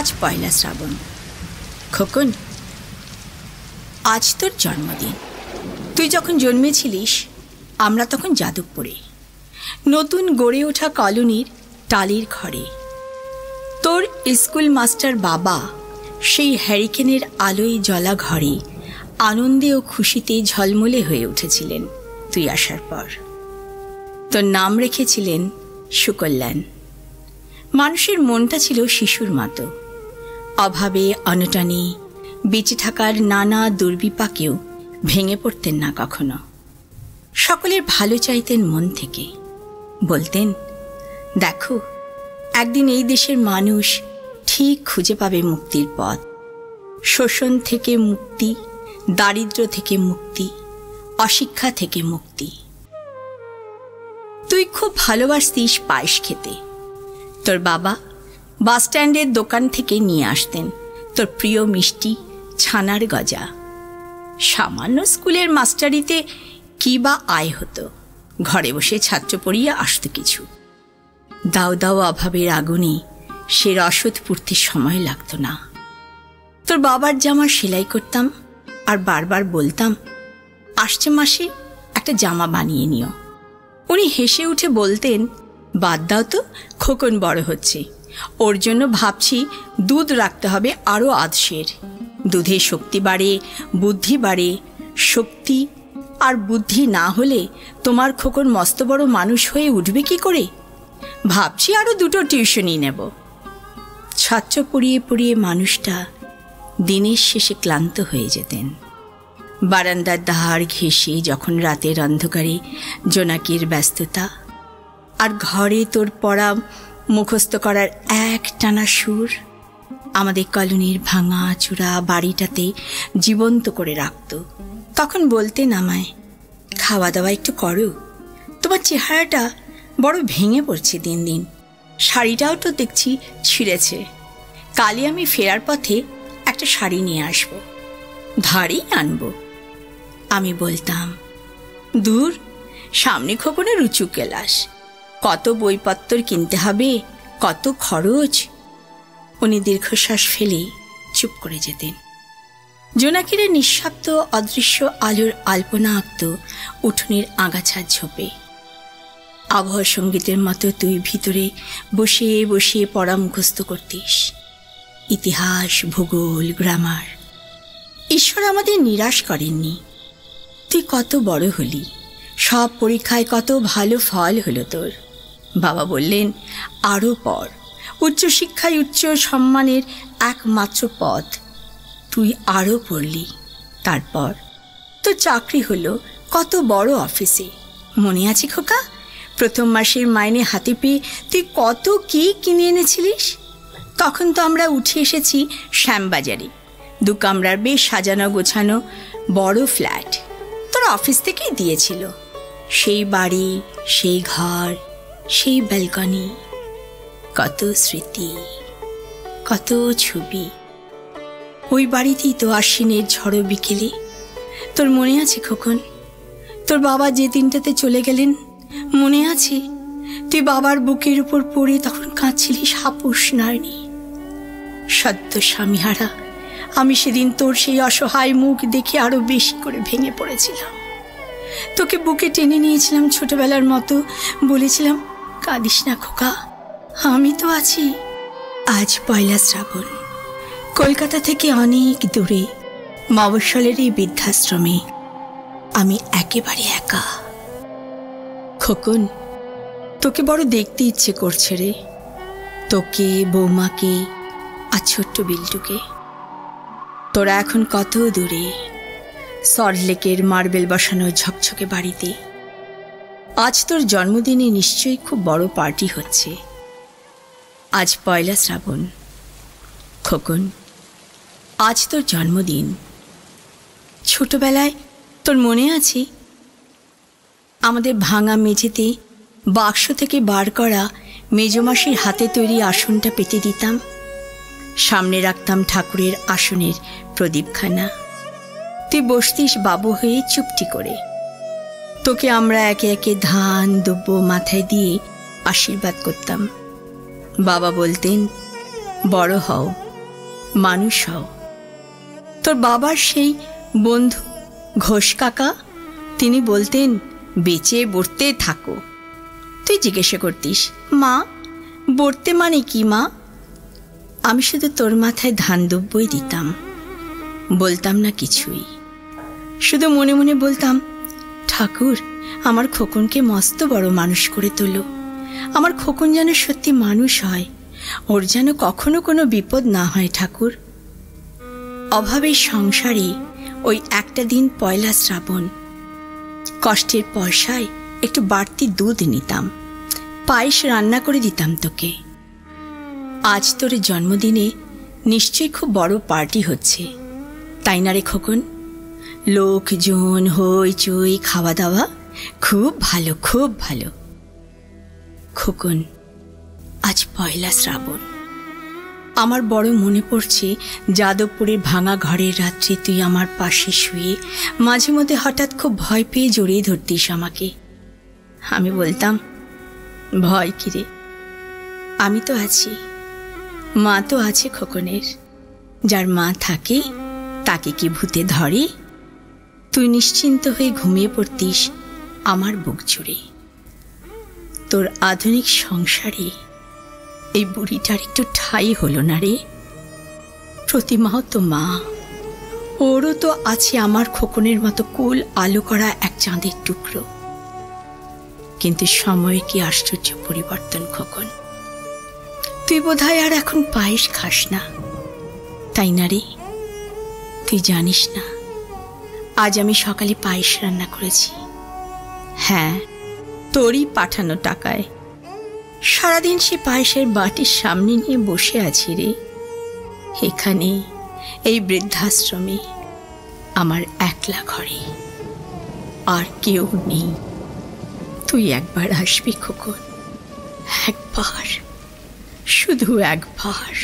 আজ পয়লা শ্রাবণ। খোকন, আজ তোর জন্মদিন। তুই যখন জন্মেছিলিস আমরা তখন যাদবপুরে, নতুন গড়ে ওঠা কলোনির টালির ঘরে। তোর স্কুল মাস্টার বাবা সেই হ্যারিকেনের আলোয় জ্বলা ঘরে আনন্দে ও খুশিতে ঝলমলে হয়ে উঠেছিলেন তুই আসার পর। তোর নাম রেখেছিলেন সুকল্যাণ। মানুষের মনটা ছিল শিশুর মতো, অভাবে অনটনে বেঁচে থাকার নানা দুর্বিপাকেও ভেঙে পড়তেন না কখনো। সকলের ভালো চাইতেন মন থেকে, বলতেন, দেখো একদিন এই দেশের মানুষ ঠিক খুঁজে পাবে মুক্তির পথ। শোষণ থেকে মুক্তি, দারিদ্র্য থেকে মুক্তি, অশিক্ষা থেকে মুক্তি। তুই খুব ভালোবাসতিস পায়েস খেতে। তোর বাবা বাসস্ট্যান্ডের দোকান থেকে নিয়ে আসতেন তোর প্রিয় মিষ্টি ছানার গজা। সামান্য স্কুলের মাস্টারিতে কি বা আয় হতো, ঘরে বসে ছাত্র পড়িয়ে আসতো কিছু। দাও দাও অভাবের আগুনে সে রসদ পুড়তে সময় লাগতো না। তোর বাবার জামা সেলাই করতাম আর বারবার বলতাম, আসছে মাসে একটা জামা বানিয়ে নিও। উনি হেসে উঠে বলতেন, বাদ দাও তো, খোকন বড় হচ্ছে, ওর জন্য ভাবছি দুধ রাখতে হবে আরও আধশের। দুধে শক্তি বাড়ে, বুদ্ধি বাড়ে। শক্তি আর বুদ্ধি না হলে তোমার খোকন মস্ত বড় মানুষ হয়ে উঠবে কি করে? ভাবছি আরও 2টো টিউশনই নেব। ছাত্র পড়িয়ে পড়িয়ে মানুষটা দিনের শেষে ক্লান্ত হয়ে যেতেন। বারান্দার ধার ঘেঁষে যখন রাতের অন্ধকারে জোনাকির ব্যস্ততা, আর ঘরে তোর পড়া মুখস্থ করার এক টানা সুর আমাদের কলোনির ভাঙা চূড়া বাড়িটাতে জীবন্ত করে রাখত। তখন বলতেন আমায়, খাওয়া দাওয়া একটু করো, তোমার চেহারাটা বড় ভেঙে পড়ছে দিন দিন। শাড়িটাও তো দেখছি ছিঁড়েছে। কালই আমি ফেরার পথে একটা শাড়ি নিয়ে আসবো, ধারেই আনবো। আমি বলতাম, দূর, সামনে খোকনের উঁচু ক্লাস, কত বইপত্তর কিনতে হবে, কত খরচ। উনি দীর্ঘশ্বাস ফেলে চুপ করে যেতেন। জোনাকিরে নিঃশব্দ অদৃশ্য আলোর আলপনা আঁকত উঠোনের আগাছার ঝোপে। আবহাওয়া সঙ্গীতের মতো তুই ভিতরে বসে বসে পড়া মুখস্থ করতিস, ইতিহাস, ভূগোল, গ্রামার। ঈশ্বর আমাদের নিরাশ করেননি। তুই কত বড় হলি, সব পরীক্ষায় কত ভালো ফল হলো তোর। বাবা বললেন, আরও পড়, উচ্চশিক্ষায় উচ্চ সম্মানের একমাত্র পথ। তুই আরও পড়লি, তারপর তোর চাকরি হলো কত বড় অফিসে। মনে আছে খোকা, প্রথম মাসের মাইনে হাতে পেয়ে তুই কত কি কিনে এনেছিলিস? তখন তো আমরা উঠে এসেছি শ্যামবাজারে, 2 কামরার বেশ সাজানো গোছানো বড় ফ্ল্যাট তোর অফিস থেকেই দিয়েছিল। সেই বাড়ি, সেই ঘর, সেই ব্যালকনি, কত স্মৃতি, কত ছবি। ওই বাড়িতেই তো আশ্বিনের ঝড়ো বিকেলে, তোর মনে আছে খোকন, তোর বাবা যে দিনটাতে চলে গেলেন মনে আছে? তুই বাবার বুকের উপর পড়ে তখন কাঁদছিলিস হাপুস নারী। সদ্য স্বামীহারা আমি সেদিন তোর সেই অসহায় মুখ দেখে আরো বেশি করে ভেঙে পড়েছিলাম। তোকে বুকে টেনে নিয়েছিলাম ছোটবেলার মতো, বলেছিলাম, কাঁদিস না খোকা, আমি তো আছি। আজ পয়লা শ্রাবণ, কলকাতা থেকে অনেক দূরে মফস্বলের এই বৃদ্ধাশ্রমে আমি একেবারে একা। খোকন, তোকে বড় দেখতে ইচ্ছে করছে রে, তোকে, বৌমাকে আর ছোট্ট বিল্টুকে। তোরা এখন কত দূরে, সল্টলেকের মার্বেল বসানো ঝকঝকে বাড়িতে। আজ তোর জন্মদিনে নিশ্চয়ই খুব বড় পার্টি হচ্ছে। আজ পয়লা শ্রাবণ। খোকন, আজ তোর জন্মদিন। ছোটবেলায় তোর মনে আছে আমাদের ভাঙা মেঝেতে বাক্স থেকে বার করা মেজমাসির হাতে তৈরি আসনটা পেতে দিতাম, সামনে রাখতাম ঠাকুরের আসনের প্রদীপখানা। তুই বসতিস বাবু হয়ে চুপটি করে। তোকে আমরা একে একে ধান দুব্য মাথায় দিয়ে আশীর্বাদ করতাম। বাবা বলতেন, বড় হও, মানুষ হও। তোর বাবার সেই বন্ধু ঘোষ কাকা, তিনি বলতেন বেঁচে বর্তে থাকো। তুই জিজ্ঞাসা করতিস, মা বর্তে মানে কি মা? আমি শুধু তোর মাথায় ধান দুব্বই দিতাম, বলতাম না কিছুই। শুধু মনে মনে বলতাম, ঠাকুর আমার খোকনকে মস্ত বড় মানুষ করে তোলো। আমার খোকন যেন সত্যি মানুষ হয়, ওর যেন কখনো কোনো বিপদ না হয় ঠাকুর। অভাবের সংসারে ওই একটা দিন পয়লা শ্রাবণ, কষ্টের পয়সায় একটু বাড়তি দুধ নিতাম, পায়েস রান্না করে দিতাম তোকে। আজ তোর জন্মদিনে নিশ্চয়ই খুব বড় পার্টি হচ্ছে, তাই না রে খোকন? লোকজন, হইচই, খাওয়া দাওয়া, খুব ভালো খুব ভালো। খোকন, আজ পয়লা শ্রাবণ। আমার বড় মনে পড়ছে যাদবপুরের ভাঙা ঘরের রাত্রে তুই আমার পাশে শুয়ে মাঝে মধ্যে হঠাৎ খুব ভয় পেয়ে জড়িয়ে ধরতিস আমাকে। আমি বলতাম, ভয় কিরে, আমি তো আছি, মা তো আছে খোকনের। যার মা থাকে তাকে কি ভূতে ধরে? তুই নিশ্চিন্ত হয়ে ঘুমিয়ে পড়তিস আমার বুক জুড়ে। তোর আধুনিক সংসারে এই বুড়িটার একটু ঠাঁই হলো না রে। প্রতিমাও তো মা, ওরও তো আছে আমার খোকনের মতো কুল আলো করা এক চাঁদের টুকরো। কিন্তু সময়ের কি আশ্চর্য পরিবর্তন খোকন। তুই বোধহয় আর এখন পায়েস খাস না, তাই না রে? তুই জানিস না আজ আমি সকালে পায়েস রান্না করেছি। হ্যাঁ, তোরই পাঠানো টাকায়। সারাদিন সে পায়েসের বাটির সামনে নিয়ে বসে আছি রে, এখানে এই বৃদ্ধাশ্রমে, আমার একলা ঘরে, আর কেউ নেই। তুই একবার আসবি খোকন, একবার, শুধু একবার।